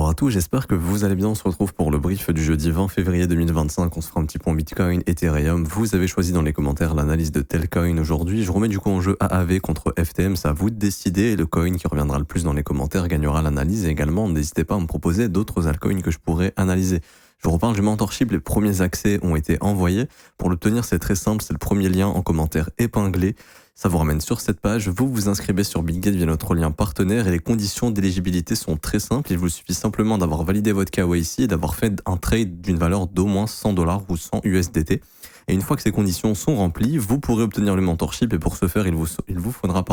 Bonjour à tous, j'espère que vous allez bien. On se retrouve pour le brief du jeudi 20 février 2025. On se fera un petit point Bitcoin, Ethereum. Vous avez choisi dans les commentaires l'analyse de Telcoin aujourd'hui. Je remets du coup en jeu AAV contre FTM. C'est à vous de décider. Et le coin qui reviendra le plus dans les commentaires gagnera l'analyse. Et également, n'hésitez pas à me proposer d'autres altcoins que je pourrais analyser. Je vous reparle du mentorship. Les premiers accès ont été envoyés. Pour l'obtenir, c'est très simple. C'est le premier lien en commentaire épinglé. Ça vous ramène sur cette page, vous vous inscrivez sur Bitget via notre lien partenaire et les conditions d'éligibilité sont très simples. Il vous suffit simplement d'avoir validé votre KYC et d'avoir fait un trade d'une valeur d'au moins $100 ou 100 USDT. Et une fois que ces conditions sont remplies, vous pourrez obtenir le mentorship et pour ce faire, il vous faudra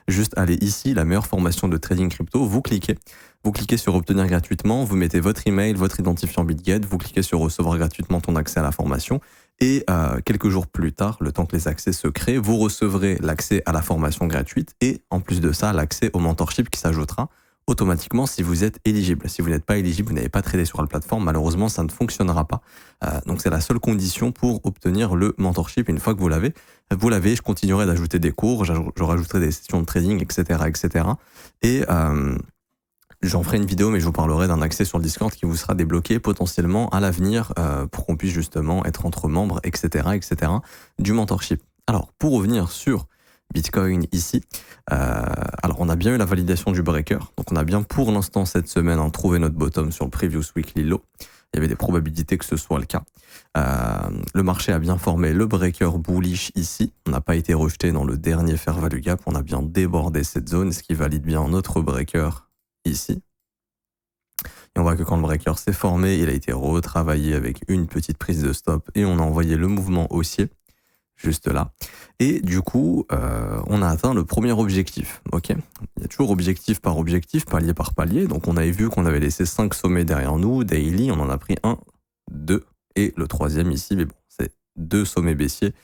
juste aller ici, la meilleure formation de trading crypto, vous cliquez sur obtenir gratuitement, vous mettez votre email, votre identifiant Bitget, vous cliquez sur recevoir gratuitement ton accès à la formation et quelques jours plus tard, le temps que les accès se créent, vous recevrez l'accès à la formation gratuite et en plus de ça, l'accès au mentorship qui s'ajoutera automatiquement si vous êtes éligible. Si vous n'êtes pas éligible, vous n'avez pas tradé sur la plateforme, malheureusement, ça ne fonctionnera pas. Donc c'est la seule condition pour obtenir le mentorship. Une fois que vous l'avez, je continuerai d'ajouter des cours, je rajouterai des sessions de trading, etc., etc. Et j'en ferai une vidéo, mais je vous parlerai d'un accès sur le Discord qui vous sera débloqué potentiellement à l'avenir pour qu'on puisse justement être entre membres, etc., etc., du mentorship. Alors, pour revenir sur Bitcoin ici, alors on a bien eu la validation du breaker, donc on a bien pour l'instant cette semaine trouvé notre bottom sur le Previous Weekly Low. Il y avait des probabilités que ce soit le cas. Le marché a bien formé le breaker bullish ici. On n'a pas été rejeté dans le dernier fair value gap. On a bien débordé cette zone, ce qui valide bien notre breaker ici. Et on voit que quand le breaker s'est formé, il a été retravaillé avec une petite prise de stop et on a envoyé le mouvement haussier juste là. Et du coup, on a atteint le premier objectif. Ok, il y a toujours objectif par objectif, palier par palier. Donc on avait vu qu'on avait laissé 5 sommets derrière nous, daily, on en a pris 1, 2 et le troisième ici, mais bon, c'est 2 sommets baissiers,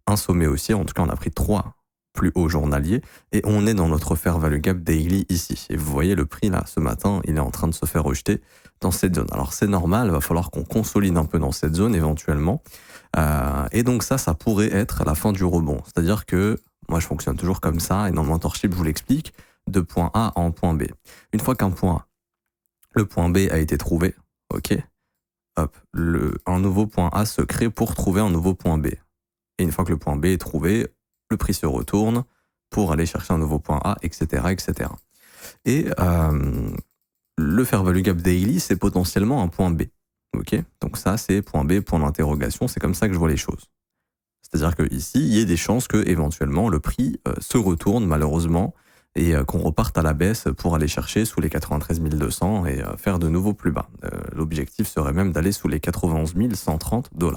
un sommet haussier. En tout cas, on a pris 3 plus haut journalier et on est dans notre fair value gap daily ici. Et vous voyez le prix là, ce matin, il est en train de se faire rejeter dans cette zone. Alors c'est normal, il va falloir qu'on consolide un peu dans cette zone éventuellement. Et donc ça pourrait être la fin du rebond. C'est-à-dire que moi je fonctionne toujours comme ça et dans le mentorship je vous l'explique, de point A en point B. Une fois qu'un point, le point B a été trouvé, ok, hop, un nouveau point A se crée pour trouver un nouveau point B. Et une fois que le point B est trouvé, le prix se retourne pour aller chercher un nouveau point A, etc., etc. Et le fair value gap daily, c'est potentiellement un point B. Ok, donc ça c'est point B, point d'interrogation, c'est comme ça que je vois les choses. C'est-à-dire qu'ici, il y a des chances que éventuellement le prix se retourne malheureusement et qu'on reparte à la baisse pour aller chercher sous les 93 200 et faire de nouveau plus bas. L'objectif serait même d'aller sous les 91 130 $.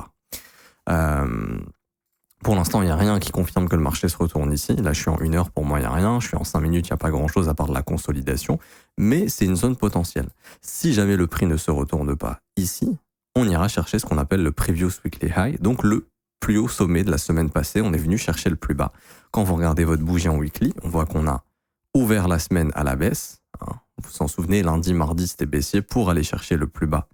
Pour l'instant, il n'y a rien qui confirme que le marché se retourne ici. Là, je suis en 1 heure, pour moi, il n'y a rien. Je suis en 5 minutes, il n'y a pas grand-chose à part de la consolidation. Mais c'est une zone potentielle. Si jamais le prix ne se retourne pas ici, on ira chercher ce qu'on appelle le Previous Weekly High, donc le plus haut sommet de la semaine passée. On est venu chercher le plus bas. Quand vous regardez votre bougie en weekly, on voit qu'on a ouvert la semaine à la baisse. Vous vous en souvenez, lundi, mardi, c'était baissier pour aller chercher le plus bas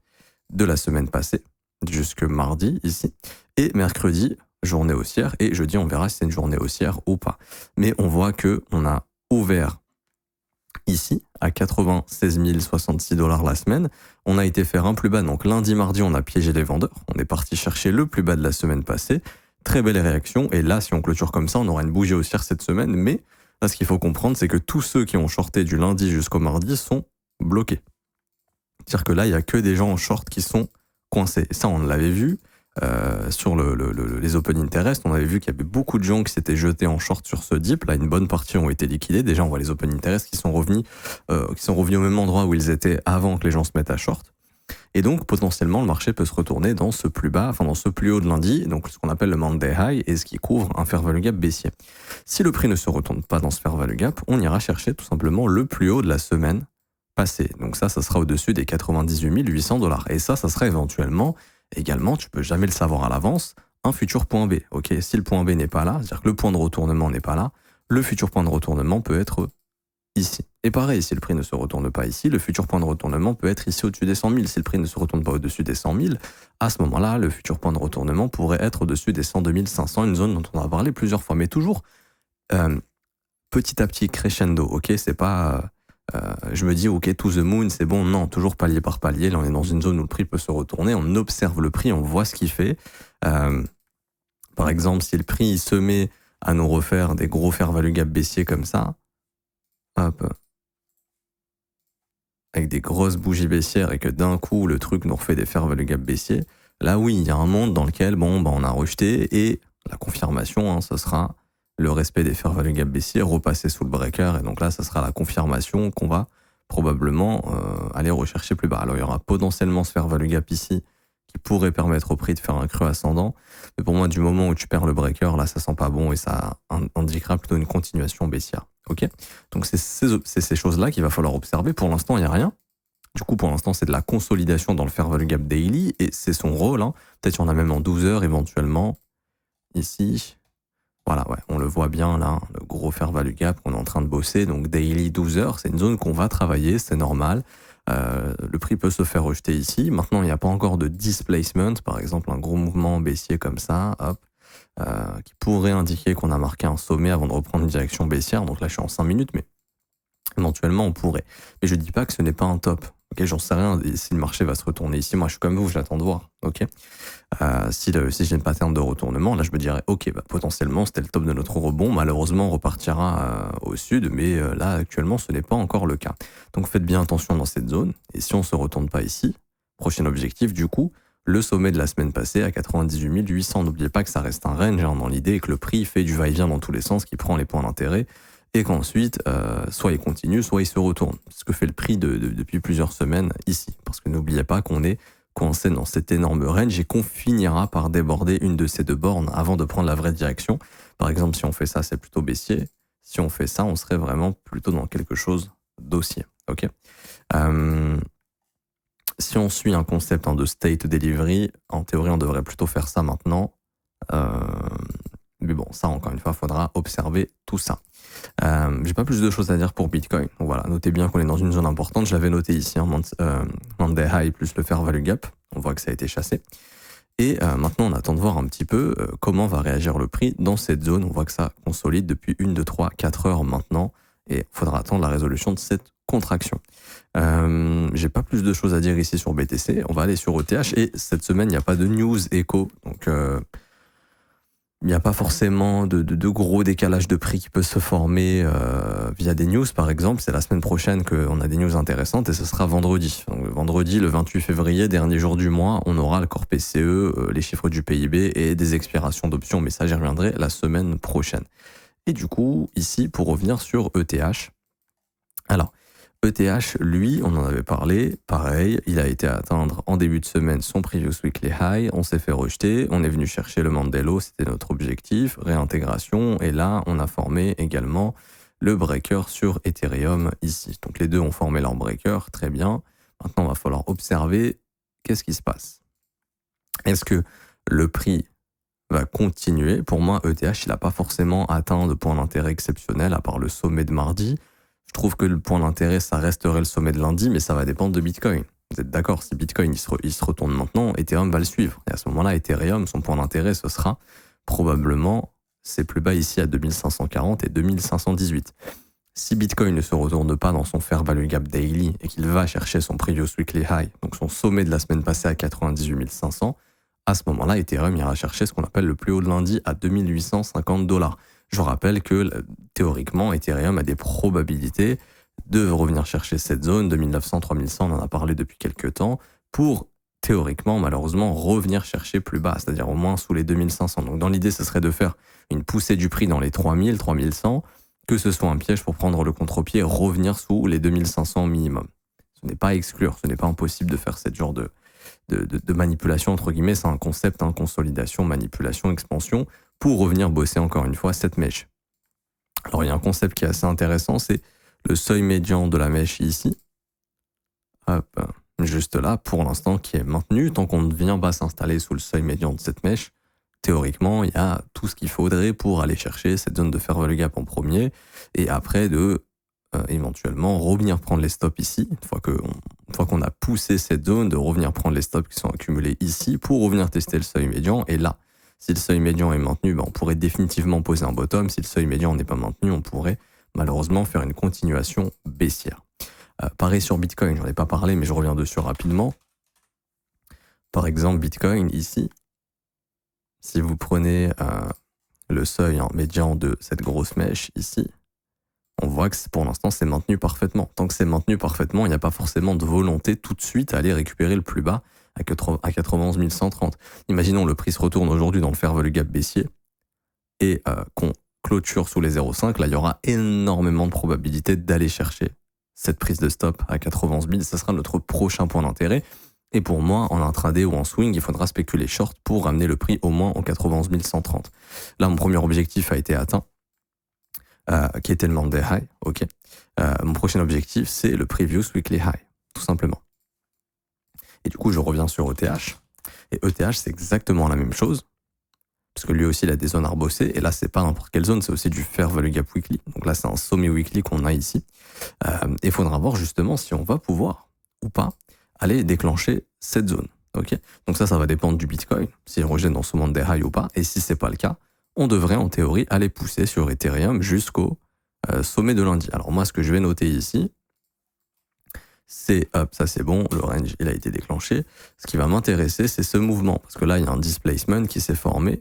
de la semaine passée, jusque mardi, ici. Et mercredi, journée haussière, et jeudi on verra si c'est une journée haussière ou pas. Mais on voit que on a ouvert ici à 96 066 $ la semaine. On a été faire un plus bas, donc lundi, mardi on a piégé les vendeurs. On est parti chercher le plus bas de la semaine passée. Très belle réaction, et là si on clôture comme ça, on aura une bougie haussière cette semaine, mais là ce qu'il faut comprendre, c'est que tous ceux qui ont shorté du lundi jusqu'au mardi sont bloqués. C'est-à-dire que là, il n'y a que des gens en short qui sont coincés. Et ça, on l'avait vu. Sur les open interest, on avait vu qu'il y avait beaucoup de gens qui s'étaient jetés en short sur ce dip. Là, une bonne partie ont été liquidés. Déjà, on voit les open interest qui sont revenus au même endroit où ils étaient avant que les gens se mettent à short. Et donc, potentiellement, le marché peut se retourner dans ce plus bas, enfin dans ce plus haut de lundi, donc ce qu'on appelle le Monday High, et ce qui couvre un fair value gap baissier. Si le prix ne se retourne pas dans ce fair value gap, on ira chercher tout simplement le plus haut de la semaine passée. Donc ça sera au-dessus des 98 800 $. Et ça sera éventuellement également, tu peux jamais le savoir à l'avance, un futur point B. Ok, si le point B n'est pas là, c'est-à-dire que le point de retournement n'est pas là, le futur point de retournement peut être ici. Et pareil, si le prix ne se retourne pas ici, le futur point de retournement peut être ici au-dessus des 100 000. Si le prix ne se retourne pas au-dessus des 100 000, à ce moment-là, le futur point de retournement pourrait être au-dessus des 102 500, une zone dont on a parlé plusieurs fois. Mais toujours petit à petit crescendo, ok, c'est pas je me dis, ok, to the moon, c'est bon. Non, toujours palier par palier. Là, on est dans une zone où le prix peut se retourner. On observe le prix, on voit ce qu'il fait. Par exemple, si le prix il se met à nous refaire des gros fair value gap baissiers comme ça, hop, avec des grosses bougies baissières et que d'un coup, le truc nous refait des fair value gap baissiers, là, oui, il y a un monde dans lequel, bon, on a rejeté et la confirmation, hein, ce sera le respect des fair value gap baissiers, repasser sous le breaker. Et donc là, ça sera la confirmation qu'on va probablement aller rechercher plus bas. Alors, il y aura potentiellement ce fair value gap ici qui pourrait permettre au prix de faire un creux ascendant. Mais pour moi, du moment où tu perds le breaker, là, ça sent pas bon et ça indiquera plutôt une continuation baissière. Ok ? Donc, c'est ces choses-là qu'il va falloir observer. Pour l'instant, il n'y a rien. Du coup, pour l'instant, c'est de la consolidation dans le fair value gap daily et c'est son rôle. Hein. Peut-être qu'il y en a même en 12 heures éventuellement. Ici, voilà, ouais, on le voit bien là, le gros fair value gap qu'on est en train de bosser. Donc, daily 12 heures, c'est une zone qu'on va travailler, c'est normal. Le prix peut se faire rejeter ici. Maintenant, il n'y a pas encore de displacement, par exemple un gros mouvement baissier comme ça, hop, qui pourrait indiquer qu'on a marqué un sommet avant de reprendre une direction baissière. Donc là, je suis en 5 minutes, mais éventuellement, on pourrait. Mais je ne dis pas que ce n'est pas un top. Ok, j'en sais rien si le marché va se retourner ici. Moi, je suis comme vous, j'attends de voir. Ok, si j'ai une pattern de retournement, là, je me dirais, ok, bah, potentiellement, c'était le top de notre rebond. Malheureusement, on repartira au sud, mais là, actuellement, ce n'est pas encore le cas. Donc, faites bien attention dans cette zone. Et si on se retourne pas ici, prochain objectif, du coup, le sommet de la semaine passée à 98 800. N'oubliez pas que ça reste un range hein, dans l'idée et que le prix fait du va-et-vient dans tous les sens, qui prend les points d'intérêt. Et qu'ensuite, soit il continue, soit il se retourne. C'est ce que fait le prix depuis plusieurs semaines ici. Parce que n'oubliez pas qu'on est coincé dans cet énorme range et qu'on finira par déborder une de ces deux bornes avant de prendre la vraie direction. Par exemple, si on fait ça, c'est plutôt baissier. Si on fait ça, on serait vraiment plutôt dans quelque chose d'haussier. Ok. Si on suit un concept de state delivery, en théorie, on devrait plutôt faire ça maintenant. Mais bon, ça, encore une fois, il faudra observer tout ça. J'ai pas plus de choses à dire pour Bitcoin. Donc voilà, notez bien qu'on est dans une zone importante. Je l'avais noté ici, hein, Monday High plus le fair value gap. On voit que ça a été chassé. Et maintenant, on attend de voir un petit peu comment va réagir le prix dans cette zone. On voit que ça consolide depuis 1, 2, 3, 4 heures maintenant. Et il faudra attendre la résolution de cette contraction. J'ai pas plus de choses à dire ici sur BTC. On va aller sur ETH. Et cette semaine, il n'y a pas de news écho. Donc, il n'y a pas forcément de gros décalage de prix qui peut se former via des news, par exemple. C'est la semaine prochaine qu'on a des news intéressantes et ce sera vendredi. Donc, vendredi, le 28 février, dernier jour du mois, on aura le corps PCE, les chiffres du PIB et des expirations d'options. Mais ça, j'y reviendrai la semaine prochaine. Et du coup, ici, pour revenir sur ETH. Alors, ETH, lui, on en avait parlé, pareil, il a été à atteindre en début de semaine son previous weekly high, on s'est fait rejeter, on est venu chercher le Mandelo, c'était notre objectif, réintégration, et là, on a formé également le breaker sur Ethereum ici. Donc les deux ont formé leur breaker, très bien. Maintenant, il va falloir observer qu'est-ce qui se passe. Est-ce que le prix va continuer? Pour moi, ETH, il n'a pas forcément atteint de point d'intérêt exceptionnel, à part le sommet de mardi. Je trouve que le point d'intérêt, ça resterait le sommet de lundi, mais ça va dépendre de Bitcoin. Vous êtes d'accord? Si Bitcoin il se retourne maintenant, Ethereum va le suivre. Et à ce moment-là, Ethereum, son point d'intérêt, ce sera probablement ses plus bas ici à 2540 et 2518. Si Bitcoin ne se retourne pas dans son fair value gap daily et qu'il va chercher son previous weekly high, donc son sommet de la semaine passée à 98 500, à ce moment-là, Ethereum ira chercher ce qu'on appelle le plus haut de lundi à 2850 $. Je rappelle que théoriquement, Ethereum a des probabilités de revenir chercher cette zone, 2900, 3100, on en a parlé depuis quelques temps, pour théoriquement, malheureusement, revenir chercher plus bas, c'est-à-dire au moins sous les 2500. Donc dans l'idée, ce serait de faire une poussée du prix dans les 3000, 3100, que ce soit un piège pour prendre le contre-pied et revenir sous les 2500 minimum. Ce n'est pas à exclure, ce n'est pas impossible de faire ce genre de manipulation, entre guillemets, c'est un concept, consolidation, manipulation, expansion, pour revenir bosser encore une fois cette mèche. Alors il y a un concept qui est assez intéressant, c'est le seuil médian de la mèche ici. Hop, juste là, pour l'instant, qui est maintenu. Tant qu'on ne vient pas s'installer sous le seuil médian de cette mèche, théoriquement, il y a tout ce qu'il faudrait pour aller chercher cette zone de fair value gap en premier, et après de éventuellement revenir prendre les stops ici, une fois qu'on a poussé cette zone, de revenir prendre les stops qui sont accumulés ici pour revenir tester le seuil médian. Et là, si le seuil médian est maintenu, on pourrait définitivement poser un bottom. Si le seuil médian n'est pas maintenu, on pourrait malheureusement faire une continuation baissière. Pareil sur Bitcoin, j'en ai pas parlé, mais je reviens dessus rapidement. Par exemple, Bitcoin, ici, si vous prenez le seuil médian de cette grosse mèche ici, on voit que pour l'instant, c'est maintenu parfaitement. Tant que c'est maintenu parfaitement, il n'y a pas forcément de volonté tout de suite à aller récupérer le plus bas à 91 130. Imaginons le prix se retourne aujourd'hui dans le fair value gap baissier et qu'on clôture sous les 0,5, là, il y aura énormément de probabilité d'aller chercher cette prise de stop à 91 000. Ça sera notre prochain point d'intérêt. Et pour moi, en intraday ou en swing, il faudra spéculer short pour ramener le prix au moins en 91 130. Là, mon premier objectif a été atteint, qui était le Monday High. Ok. Mon prochain objectif, c'est le Previous Weekly High, tout simplement. Et du coup, je reviens sur ETH. Et ETH, c'est exactement la même chose, parce que lui aussi, il a des zones à rebosser. Et là, c'est pas n'importe quelle zone, c'est aussi du Fair Value Gap Weekly. Donc là, c'est un sommet weekly qu'on a ici. Et il faudra voir justement si on va pouvoir ou pas aller déclencher cette zone. Okay, donc ça va dépendre du Bitcoin, s'il rejette dans ce Monday High ou pas. Et si c'est pas le cas, on devrait en théorie aller pousser sur Ethereum jusqu'au sommet de lundi. Alors moi, ce que je vais noter ici, c'est, ça c'est bon, le range il a été déclenché. Ce qui va m'intéresser, c'est ce mouvement, parce que là, il y a un displacement qui s'est formé,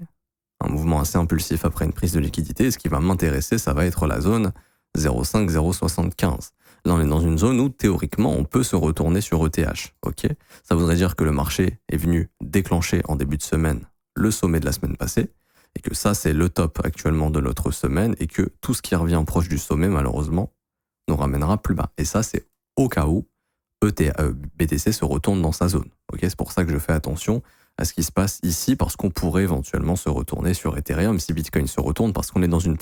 un mouvement assez impulsif après une prise de liquidité. Et ce qui va m'intéresser, ça va être la zone 0,5-0,75. Là, on est dans une zone où, théoriquement, on peut se retourner sur ETH. Ok, ça voudrait dire que le marché est venu déclencher en début de semaine le sommet de la semaine passée, et que ça, c'est le top actuellement de notre semaine, et que tout ce qui revient proche du sommet, malheureusement, nous ramènera plus bas. Et ça, c'est au cas où BTC se retourne dans sa zone. Ok, c'est pour ça que je fais attention à ce qui se passe ici, parce qu'on pourrait éventuellement se retourner sur Ethereum si Bitcoin se retourne, parce qu'on est dans une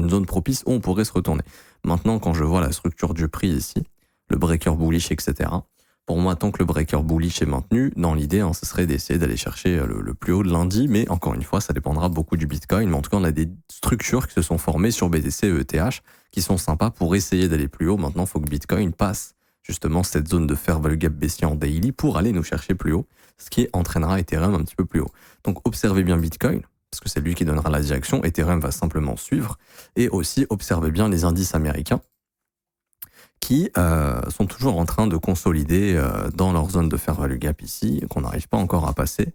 zone propice où on pourrait se retourner. Maintenant, quand je vois la structure du prix ici, le breaker bullish, etc., pour moi, tant que le breaker bullish est maintenu, dans l'idée, ce serait d'essayer d'aller chercher le plus haut de lundi, mais encore une fois, ça dépendra beaucoup du Bitcoin. Mais en tout cas, on a des structures qui se sont formées sur BTC et ETH qui sont sympas pour essayer d'aller plus haut. Maintenant, il faut que Bitcoin passe justement cette zone de fair value gap baissier en daily pour aller nous chercher plus haut, ce qui entraînera Ethereum un petit peu plus haut. Donc observez bien Bitcoin, parce que c'est lui qui donnera la direction. Ethereum va simplement suivre. Et aussi observez bien les indices américains qui sont toujours en train de consolider dans leur zone de fair value gap ici, qu'on n'arrive pas encore à passer.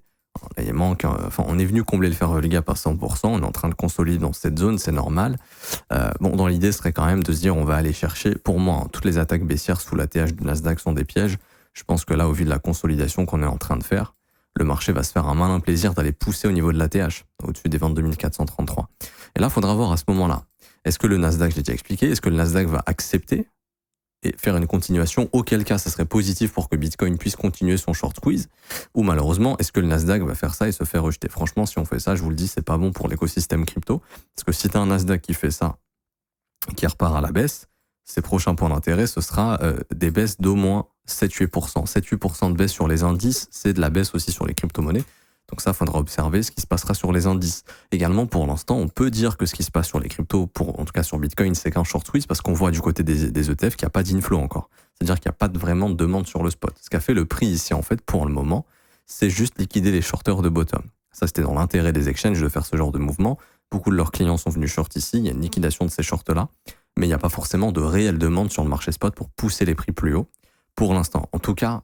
Là, il manque, on est venu combler le fair value gap à 100%, on est en train de consolider dans cette zone, c'est normal. Bon, dans l'idée, ce serait quand même de se dire, on va aller chercher, pour moi, toutes les attaques baissières sous la TH du Nasdaq sont des pièges. Je pense que là, au vu de la consolidation qu'on est en train de faire, le marché va se faire un malin plaisir d'aller pousser au niveau de la TH, au-dessus des 22 433. Et là, il faudra voir à ce moment-là, est-ce que le Nasdaq, je l'ai déjà expliqué, est-ce que le Nasdaq va accepter et faire une continuation, auquel cas ça serait positif pour que Bitcoin puisse continuer son short squeeze, ou malheureusement, est-ce que le Nasdaq va faire ça et se faire rejeter? Franchement, si on fait ça, je vous le dis, c'est pas bon pour l'écosystème crypto, parce que si tu as un Nasdaq qui fait ça, qui repart à la baisse, ses prochains points d'intérêt, ce sera des baisses d'au moins 7-8%. 7-8% de baisse sur les indices, c'est de la baisse aussi sur les crypto-monnaies. Donc ça, il faudra observer ce qui se passera sur les indices. Également, pour l'instant, on peut dire que ce qui se passe sur les cryptos, en tout cas sur Bitcoin, c'est qu'un short squeeze, parce qu'on voit du côté des ETF qu'il n'y a pas d'inflow encore. C'est-à-dire qu'il n'y a pas vraiment de demande sur le spot. Ce qu'a fait le prix ici, en fait, pour le moment, c'est juste liquider les shorters de bottom. Ça, c'était dans l'intérêt des exchanges de faire ce genre de mouvement. Beaucoup de leurs clients sont venus short ici, il y a une liquidation de ces shorts-là, mais il n'y a pas forcément de réelle demande sur le marché spot pour pousser les prix plus haut, pour l'instant. En tout cas,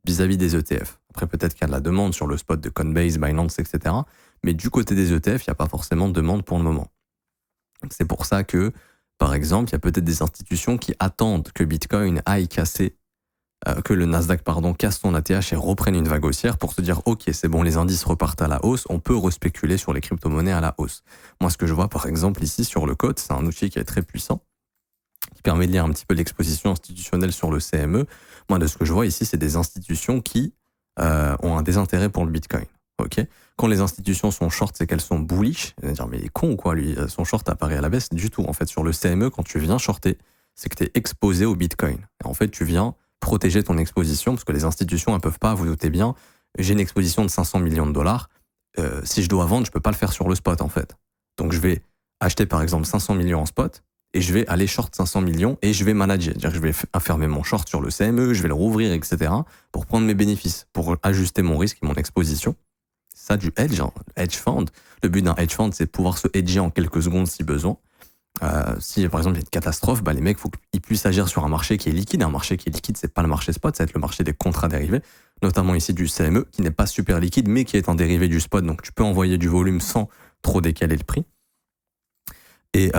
vis-à-vis des ETF. Après, peut-être qu'il y a de la demande sur le spot de Coinbase, Binance, etc. Mais du côté des ETF, il n'y a pas forcément de demande pour le moment. C'est pour ça que, par exemple, il y a peut-être des institutions qui attendent que Bitcoin aille casser, que le Nasdaq, casse son ATH et reprenne une vague haussière pour se dire, ok, c'est bon, les indices repartent à la hausse, on peut respéculer sur les crypto-monnaies à la hausse. Moi, ce que je vois, par exemple, ici, sur le code, c'est un outil qui est très puissant, qui permet de lire un petit peu l'exposition institutionnelle sur le CME. Moi, de ce que je vois ici, c'est des institutions qui ont un désintérêt pour le Bitcoin. Okay, quand les institutions sont short, c'est qu'elles sont bullish. Vous allez dire, mais il est con ou quoi, lui, son short apparaît à la baisse du tout. En fait, sur le CME, quand tu viens shorter, c'est que tu es exposé au Bitcoin. Et en fait, tu viens protéger ton exposition, parce que les institutions, elles peuvent pas, vous doutez bien, j'ai une exposition de 500 millions de dollars. Si je dois vendre, je peux pas le faire sur le spot, en fait. Donc, je vais acheter, par exemple, 500 millions en spot, et je vais aller short 500 millions et je vais manager. C'est-à-dire que je vais fermer mon short sur le CME, je vais le rouvrir, etc. pour prendre mes bénéfices, pour ajuster mon risque et mon exposition. C'est ça du hedge, hedge fund. Le but d'un hedge fund, c'est de pouvoir se hedger en quelques secondes si besoin. Si par exemple il y a une catastrophe, les mecs, faut qu'ils puissent agir sur un marché qui est liquide. Un marché qui est liquide, c'est pas le marché spot, ça va être le marché des contrats dérivés, notamment ici du CME, qui n'est pas super liquide, mais qui est un dérivé du spot. Donc tu peux envoyer du volume sans trop décaler le prix. Et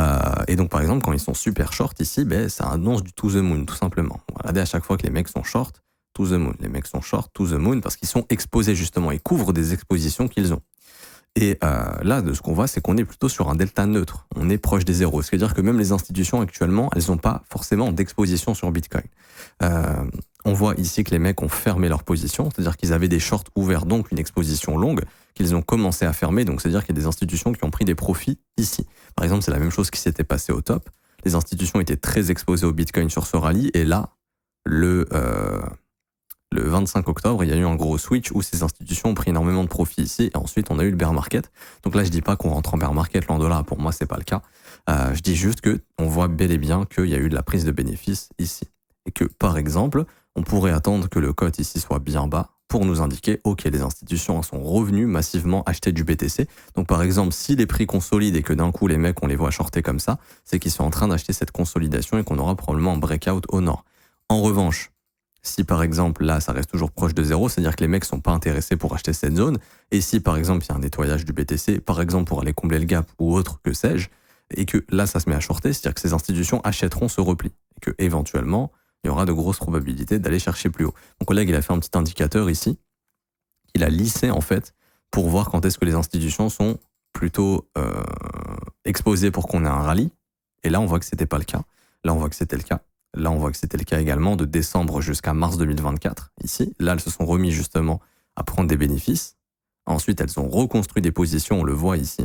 donc par exemple, quand ils sont super short ici, ça annonce du to the moon, tout simplement. Regardez à chaque fois que les mecs sont short, to the moon. Les mecs sont short, to the moon, parce qu'ils sont exposés justement, ils couvrent des expositions qu'ils ont. Et là, de ce qu'on voit, c'est qu'on est plutôt sur un delta neutre. On est proche des zéros. C'est-à-dire que même les institutions actuellement, elles n'ont pas forcément d'exposition sur Bitcoin. On voit ici que les mecs ont fermé leur position, c'est-à-dire qu'ils avaient des shorts ouverts, donc une exposition longue, qu'ils ont commencé à fermer. Donc c'est-à-dire qu'il y a des institutions qui ont pris des profits ici. Par exemple, c'est la même chose qui s'était passé au top. Les institutions étaient très exposées au Bitcoin sur ce rallye, et là, le 25 octobre, il y a eu un gros switch où ces institutions ont pris énormément de profits ici, et ensuite on a eu le bear market. Donc là, je dis pas qu'on rentre en bear market, loin de là, pour moi c'est pas le cas. Je dis juste que on voit bel et bien qu'il y a eu de la prise de bénéfices ici. Et que par exemple, on pourrait attendre que le cote ici soit bien bas pour nous indiquer, ok, les institutions sont revenues massivement acheter du BTC. Donc par exemple, si les prix consolident et que d'un coup les mecs on les voit shorter comme ça, c'est qu'ils sont en train d'acheter cette consolidation et qu'on aura probablement un breakout au nord. En revanche, si par exemple là ça reste toujours proche de zéro, c'est-à-dire que les mecs sont pas intéressés pour acheter cette zone, et si par exemple il y a un nettoyage du BTC, par exemple pour aller combler le gap ou autre, que sais-je, et que là ça se met à shorter, c'est-à-dire que ces institutions achèteront ce repli, et que éventuellement il y aura de grosses probabilités d'aller chercher plus haut. Mon collègue il a fait un petit indicateur ici, qu'il a lissé en fait, pour voir quand est-ce que les institutions sont plutôt exposées pour qu'on ait un rallye, et là on voit que c'était pas le cas, là on voit que c'était le cas. Là, on voit que c'était le cas également de décembre jusqu'à mars 2024, ici. Là, elles se sont remis justement à prendre des bénéfices. Ensuite, elles ont reconstruit des positions, on le voit ici,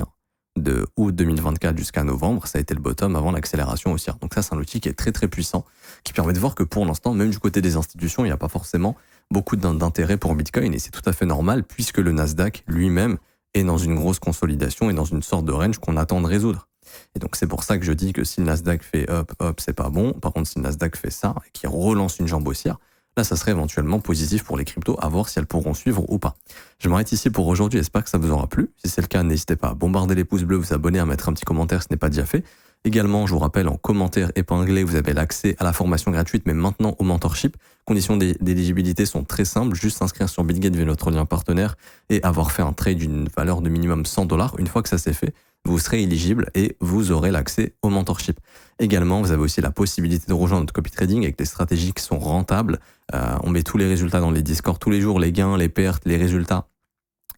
de août 2024 jusqu'à novembre. Ça a été le bottom avant l'accélération haussière. Donc ça, c'est un outil qui est très très puissant, qui permet de voir que pour l'instant, même du côté des institutions, il n'y a pas forcément beaucoup d'intérêt pour Bitcoin. Et c'est tout à fait normal, puisque le Nasdaq lui-même est dans une grosse consolidation et dans une sorte de range qu'on attend de résoudre. Et donc c'est pour ça que je dis que si le Nasdaq fait up, c'est pas bon. Par contre, si le Nasdaq fait ça et qu'il relance une jambe haussière, là, ça serait éventuellement positif pour les cryptos, à voir si elles pourront suivre ou pas. Je m'arrête ici pour aujourd'hui, j'espère que ça vous aura plu. Si c'est le cas, n'hésitez pas à bombarder les pouces bleus, vous abonner, à mettre un petit commentaire si ce n'est pas déjà fait. Également, je vous rappelle, en commentaire épinglé, vous avez l'accès à la formation gratuite, mais maintenant au mentorship. Conditions d'éligibilité sont très simples, juste s'inscrire sur BitGet via notre lien partenaire et avoir fait un trade d'une valeur de minimum $100. Une fois que ça c'est fait, vous serez éligible et vous aurez l'accès au mentorship. Également, vous avez aussi la possibilité de rejoindre notre copy trading avec des stratégies qui sont rentables. On met tous les résultats dans les Discord tous les jours, les gains, les pertes, les résultats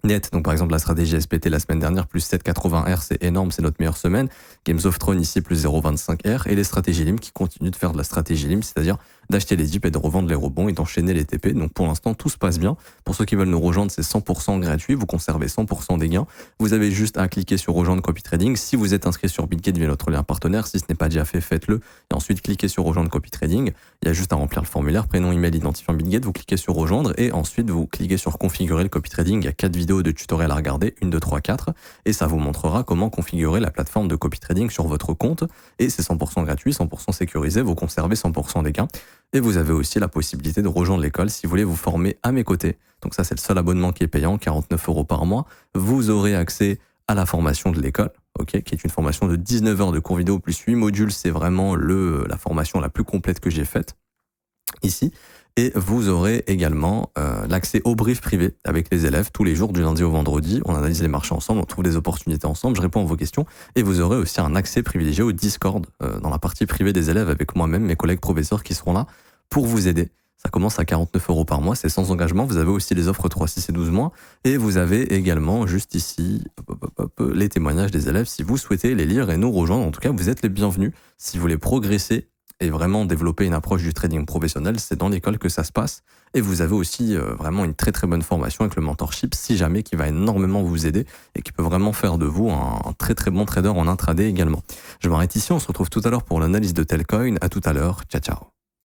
net. Donc par exemple la stratégie SPT la semaine dernière plus 7,80 R, c'est énorme, c'est notre meilleure semaine. Games of Thrones ici plus 0,25 R, et les stratégies LIM qui continuent de faire de la stratégie LIM, c'est-à-dire d'acheter les dips et de revendre les rebonds et d'enchaîner les TP. Donc pour l'instant tout se passe bien. Pour ceux qui veulent nous rejoindre, c'est 100% gratuit, vous conservez 100% des gains. Vous avez juste à cliquer sur rejoindre copy trading. Si vous êtes inscrit sur BitGet via notre lien partenaire, si ce n'est pas déjà fait, faites-le, et ensuite cliquez sur rejoindre copy trading. Il y a juste à remplir le formulaire, prénom, email, identifiant BitGet, vous cliquez sur rejoindre et ensuite vous cliquez sur configurer le copy trading. Il y a 4 vidéos de tutoriel à regarder, 1, 2, 3, 4, et ça vous montrera comment configurer la plateforme de copy trading sur votre compte, et c'est 100% gratuit, 100% sécurisé, vous conservez 100% des gains, et vous avez aussi la possibilité de rejoindre l'école si vous voulez vous former à mes côtés. Donc ça, c'est le seul abonnement qui est payant, 49 € par mois. Vous aurez accès à la formation de l'école, qui est une formation de 19 heures de cours vidéo plus 8 modules. C'est vraiment la formation la plus complète que j'ai faite ici. Et vous aurez également l'accès au brief privé avec les élèves tous les jours du lundi au vendredi. On analyse les marchés ensemble, on trouve des opportunités ensemble, je réponds à vos questions. Et vous aurez aussi un accès privilégié au Discord dans la partie privée des élèves avec moi-même, mes collègues professeurs qui seront là pour vous aider. Ça commence à 49 € par mois, c'est sans engagement. Vous avez aussi les offres 3, 6 et 12 mois. Et vous avez également, juste ici, les témoignages des élèves si vous souhaitez les lire et nous rejoindre. En tout cas, vous êtes les bienvenus. Si vous voulez progresser et vraiment développer une approche du trading professionnel, c'est dans l'école que ça se passe. Et vous avez aussi vraiment une très très bonne formation avec le mentorship, si jamais, qui va énormément vous aider et qui peut vraiment faire de vous un très très bon trader en intraday également. Je m'arrête ici, on se retrouve tout à l'heure pour l'analyse de Telcoin. À tout à l'heure, ciao ciao.